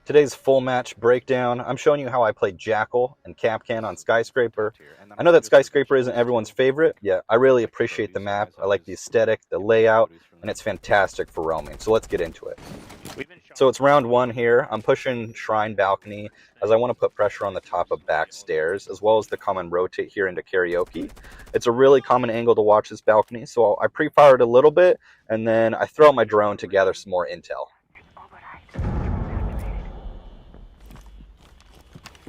Today's full match breakdown, I'm showing you how I played Jackal and Kapkan on Skyscraper. I know that Skyscraper isn't everyone's favorite, yet I really appreciate the map. I like the aesthetic, the layout, and it's fantastic for roaming, so let's get into it. So it's round one here. I'm pushing Shrine Balcony as I want to put pressure on the top of back stairs, as well as the common rotate here into Karaoke. It's a really common angle to watch this balcony, so I pre-fired a little bit, and then I throw out my drone to gather some more intel.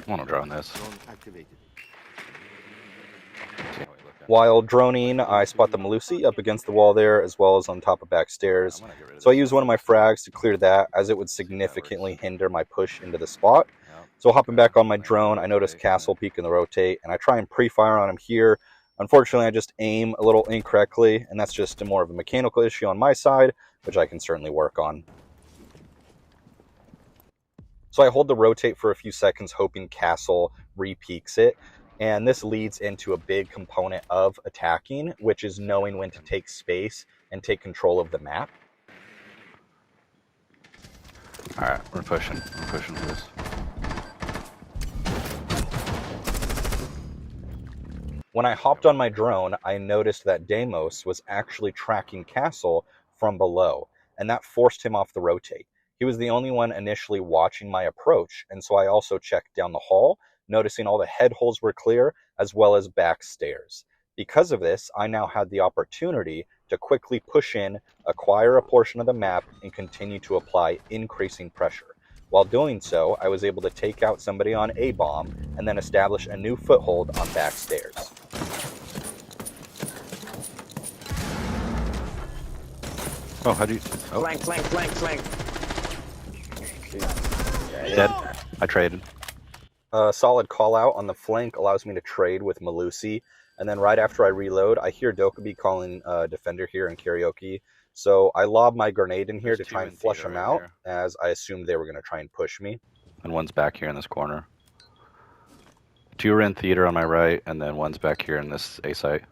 I want to drone this. While droning, I spot the Malusi up against the wall there, as well as on top of back stairs. So I use one of my frags to clear that, as it would significantly hinder my push into the spot. So hopping back on my drone, I notice Castle peek in the rotate, and I try and pre-fire on him here. Unfortunately, I just aim a little incorrectly, and that's just more of a mechanical issue on my side, which I can certainly work on. So I hold the rotate for a few seconds, hoping Castle re-peeks it. And this leads into a big component of attacking, which is knowing when to take space and take control of the map. Alright, we're pushing for this. When I hopped on my drone, I noticed that Deimos was actually tracking Castle from below, and that forced him off the rotate. He was the only one initially watching my approach, and so I also checked down the hall, noticing all the head holes were clear, as well as back stairs. Because of this, I now had the opportunity to quickly push in, acquire a portion of the map, and continue to apply increasing pressure. While doing so, I was able to take out somebody on A bomb, and then establish a new foothold on back stairs. Oh, how'd you... Oh. Flank. Dead. I traded. A solid call out on the flank allows me to trade with Malusi, and then right after I reload, I hear Dokubi calling defender here in Karaoke, so I lob my grenade in here to try and flush them out, as I assumed they were going to try and push me. And one's back here in this corner. Two are in theater on my right, and then one's back here in this A site.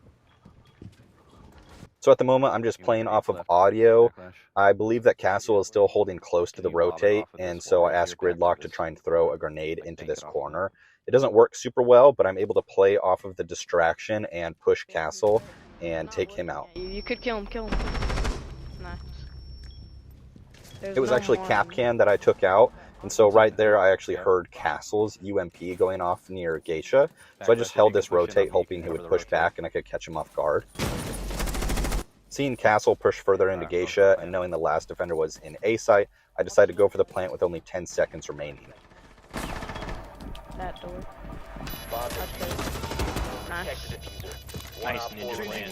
So at the moment, I'm just playing off of audio. I believe that Castle is still holding close to the rotate, and so I asked Gridlock to try and throw a grenade into this corner. It doesn't work super well, but I'm able to play off of the distraction and push Castle and take him out. You could kill him. Nice. It was actually Kapkan that I took out, and so right there I actually heard Castle's UMP going off near Geisha, so I just held this rotate hoping he would push back and I could catch him off guard. Seeing Castle push further into Geisha and knowing the last defender was in A site, I decided to go for the plant with only 10 seconds remaining. That door. Nice ninja plan.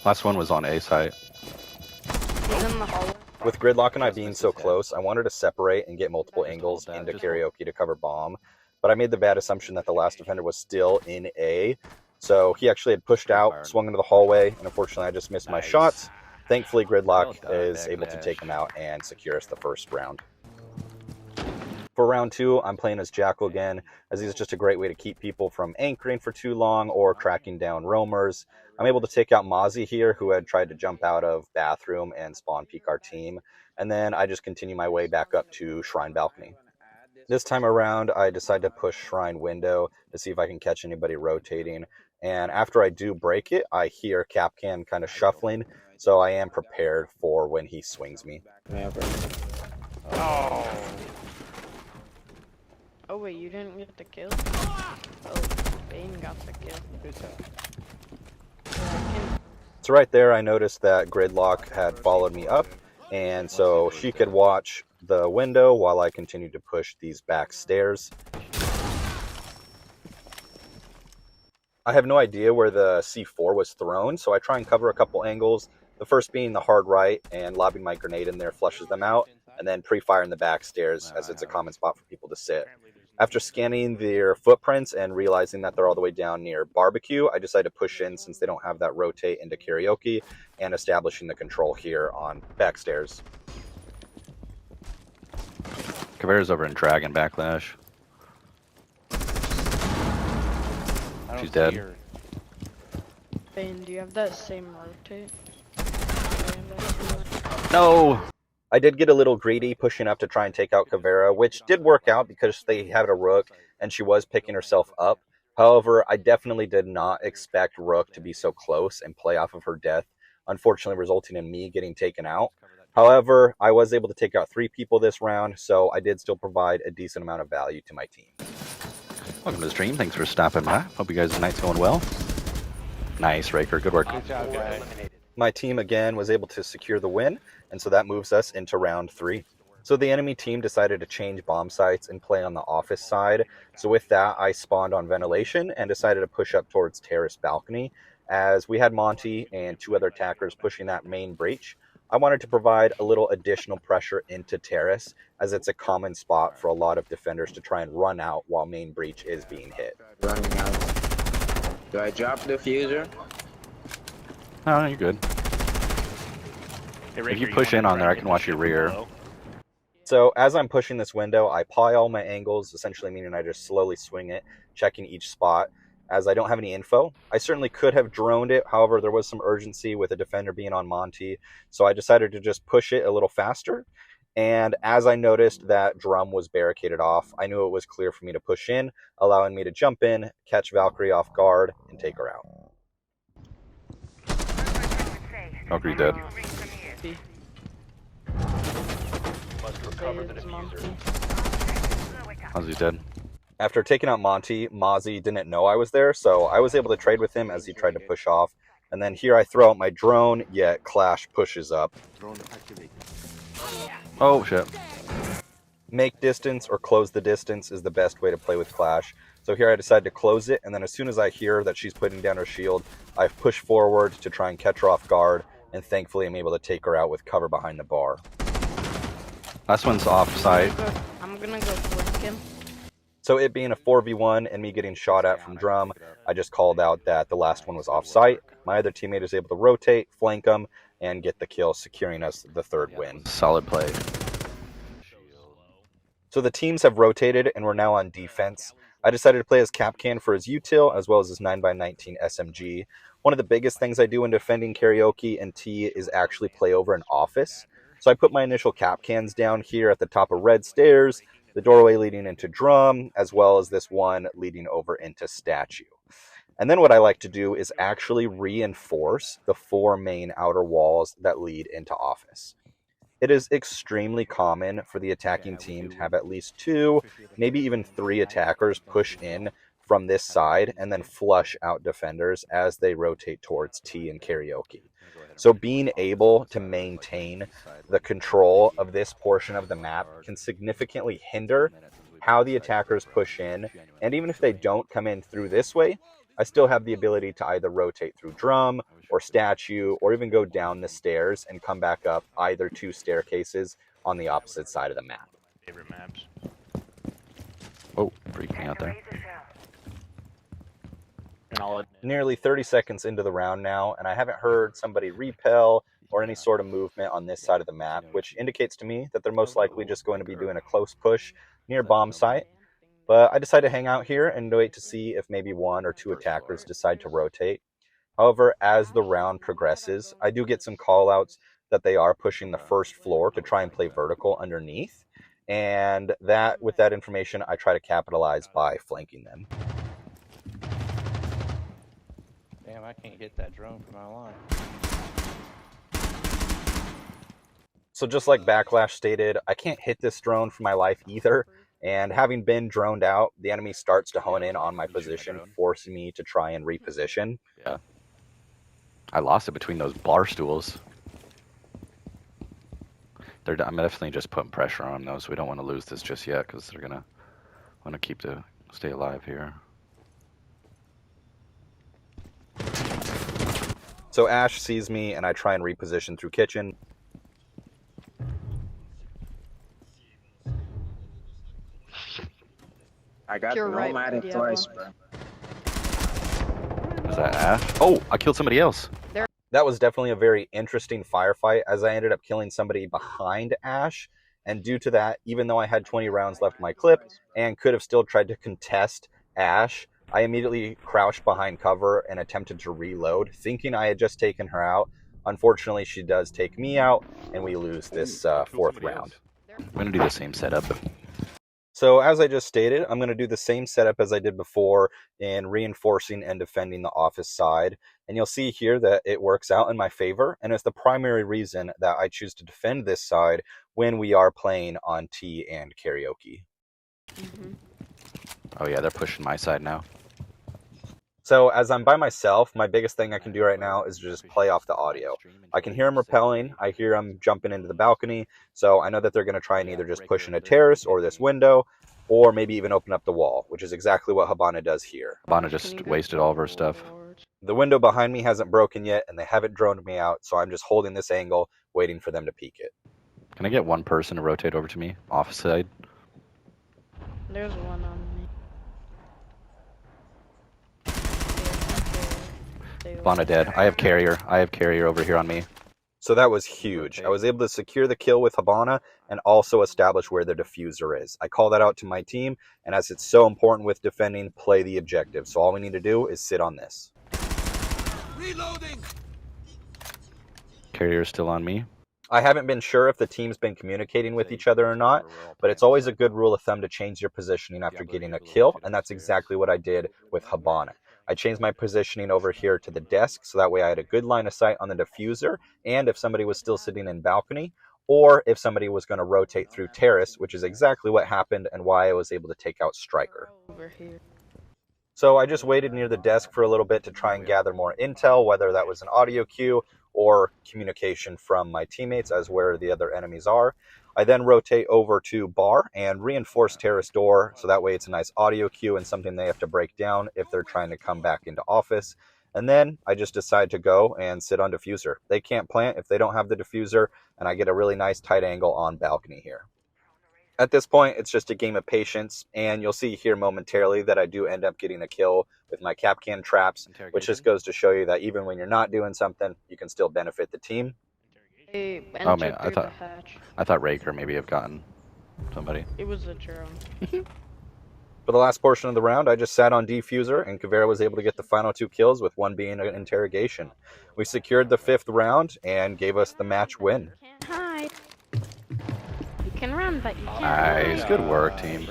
Last one was on A site. He's in the hallway. With Gridlock and I being so close, I wanted to separate and get multiple angles into Karaoke to cover bomb, but I made the bad assumption that the last defender was still in A. So he actually had pushed out, swung into the hallway, and unfortunately I just missed my shots. Thankfully, Gridlock is able to take him out and secure us the first round. For round two, I'm playing as Jackal again, as he's just a great way to keep people from anchoring for too long or tracking down roamers. I'm able to take out Mozzie here, who had tried to jump out of bathroom and spawn peek our team, and then I just continue my way back up to Shrine Balcony. This time around, I decide to push Shrine Window to see if I can catch anybody rotating. And after I do break it, I hear Kapkan kind of shuffling, so I am prepared for when he swings me. Oh. Oh wait, you didn't get the kill? Oh, Bane got the kill. So right there, I noticed that Gridlock had followed me up, and so she could watch the window while I continued to push these back stairs. I have no idea where the C4 was thrown, so I try and cover a couple angles. The first being the hard right, and lobbing my grenade in there flushes them out, and then pre-firing the back stairs, as it's a common spot for people to sit. After scanning their footprints and realizing that they're all the way down near Barbecue, I decided to push in since they don't have that rotate into Karaoke, and establishing the control here on back stairs. Caveira's over in Dragon Backlash. She's dead. Bane, do you have that same rotate? No! I did get a little greedy pushing up to try and take out Caveira, which did work out because they had a Rook and she was picking herself up. However, I definitely did not expect Rook to be so close and play off of her death, unfortunately resulting in me getting taken out. However, I was able to take out 3 people this round, so I did still provide a decent amount of value to my team. Welcome to the stream. Thanks for stopping by. Hope you guys' night's going well. Nice, Raker. Good work. Good job, guys. My team again was able to secure the win, and so that moves us into round 3. So the enemy team decided to change bomb sites and play on the office side. So with that, I spawned on ventilation and decided to push up towards terrace balcony. As we had Monty and 2 other attackers pushing that main breach, I wanted to provide a little additional pressure into terrace, as it's a common spot for a lot of defenders to try and run out while main breach is being hit. Running out. Do I drop the diffuser? Oh, you're good. Hey, If Raker, you push in wanna on there, I try can watch your from rear. below? So as I'm pushing this window, I pile my angles, essentially meaning I just slowly swing it, checking each spot. As I don't have any info, I certainly could have droned it. However, there was some urgency with a defender being on Monty, so I decided to just push it a little faster. And as I noticed that drum was barricaded off, I knew it was clear for me to push in, allowing me to jump in, catch Valkyrie off guard, and take her out. Valkyrie dead. Must recover the diffuser. Ozzy's dead. After taking out Monty, Mozzie didn't know I was there, so I was able to trade with him as he tried to push off. And then here I throw out my drone, yet Clash pushes up. Oh, shit. Make distance or close the distance is the best way to play with Clash. So here I decide to close it, and then as soon as I hear that she's putting down her shield, I push forward to try and catch her off guard, and thankfully I'm able to take her out with cover behind the bar. Last one's off site. I'm gonna go flank him. So it being a 4v1 and me getting shot at from drum, I just called out that the last one was off site. My other teammate was able to rotate, flank them, and get the kill, securing us the 3rd win. Solid play. So the teams have rotated and we're now on defense. I decided to play as Kapkan for his util as well as his 9x19 SMG. One of the biggest things I do in defending Karaoke and Tea is actually play over an office. So I put my initial Kapkans down here at the top of red stairs, the doorway leading into drum, as well as this one leading over into statue. And then what I like to do is actually reinforce the 4 main outer walls that lead into office. It is extremely common for the attacking team to have at least 2, maybe even 3 attackers push in from this side and then flush out defenders as they rotate towards Tea and Karaoke. So being able to maintain the control of this portion of the map can significantly hinder how the attackers push in, and even if they don't come in through this way, I still have the ability to either rotate through drum or statue or even go down the stairs and come back up either 2 staircases on the opposite side of the map. Favorite maps. Oh, freaking out there. And I'll admit, Nearly 30 seconds into the round now, and I haven't heard somebody repel or any sort of movement on this side of the map, which indicates to me that they're most likely just going to be doing a close push near bomb site. But I decided to hang out here and wait to see if maybe 1 or 2 attackers decide to rotate. However, as the round progresses, I do get some call-outs that they are pushing the 1st floor to try and play vertical underneath. And that, with that information, I try to capitalize by flanking them. Damn, I can't hit that drone for my life. So just like Backlash stated, I can't hit this drone for my life either. And having been droned out, the enemy starts to hone in on my position, forcing me to try and reposition. Yeah. I lost it between those bar stools. I'm definitely just putting pressure on those. We don't want to lose this just yet because they're gonna want to stay alive here. So Ash sees me and I try and reposition through kitchen. I got You're the right, nomad Diablo. twice, bro. Is that Ash? Oh, I killed somebody else. That was definitely a very interesting firefight as I ended up killing somebody behind Ash. And due to that, even though I had 20 rounds left in my clip and could have still tried to contest Ash, I immediately crouched behind cover and attempted to reload, thinking I had just taken her out. Unfortunately, she does take me out, and we lose this fourth round. I'm going to do the same setup. So as I just stated, I'm going to do the same setup as I did before in reinforcing and defending the office side. And you'll see here that it works out in my favor. And it's the primary reason that I choose to defend this side when we are playing on Tea and Karaoke. Oh yeah, they're pushing my side now. So as I'm by myself, my biggest thing I can do right now is just play off the audio. I can hear them rappelling, I hear them jumping into the balcony, so I know that they're going to try and either just push in a terrace or this window, or maybe even open up the wall, which is exactly what Habana does here. Habana just wasted all of her stuff. The window behind me hasn't broken yet, and they haven't droned me out, so I'm just holding this angle, waiting for them to peek it. Can I get one person to rotate over to me, office side? There's one on me. Habana dead. I have carrier. I have carrier over here on me. So that was huge. I was able to secure the kill with Habana and also establish where the diffuser is. I call that out to my team, and as it's so important with defending, play the objective. So all we need to do is sit on this. Reloading. Carrier is still on me. I haven't been sure if the team's been communicating with each other or not, but it's always a good rule of thumb to change your positioning after getting a kill, and that's exactly what I did with Habana. I changed my positioning over here to the desk, so that way I had a good line of sight on the diffuser, and if somebody was still sitting in balcony, or if somebody was going to rotate through terrace, which is exactly what happened and why I was able to take out Striker. Over here. So I just waited near the desk for a little bit to try and gather more intel, whether that was an audio cue or communication from my teammates as where the other enemies are. I then rotate over to bar and reinforce terrace door, so that way it's a nice audio cue and something they have to break down if they're trying to come back into office. And then I just decide to go and sit on diffuser. They can't plant if they don't have the diffuser, and I get a really nice tight angle on balcony here. At this point, it's just a game of patience, and you'll see here momentarily that I do end up getting a kill with my Kapkan traps, which just goes to show you that even when you're not doing something, you can still benefit the team. They Oh man, entered through the hatch. I thought Raker maybe have gotten somebody. It was a drone. For the last portion of the round, I just sat on diffuser, and Kavera was able to get the final 2 kills, with one being an interrogation. We secured the 5th round and gave us the match win. Can't hide. You can run, but you can't Nice, hide. good work, team.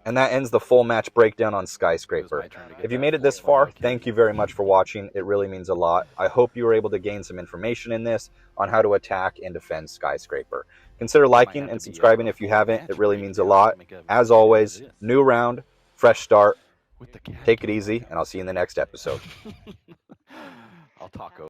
And that ends the full match breakdown on Skyscraper. If you made it this far, thank you very much for watching. It really means a lot. I hope you were able to gain some information in this on how to attack and defend Skyscraper. Consider liking and subscribing if you haven't. It really means a lot. As always, new round, fresh start. Take it easy, and I'll see you in the next episode. I'll talk over.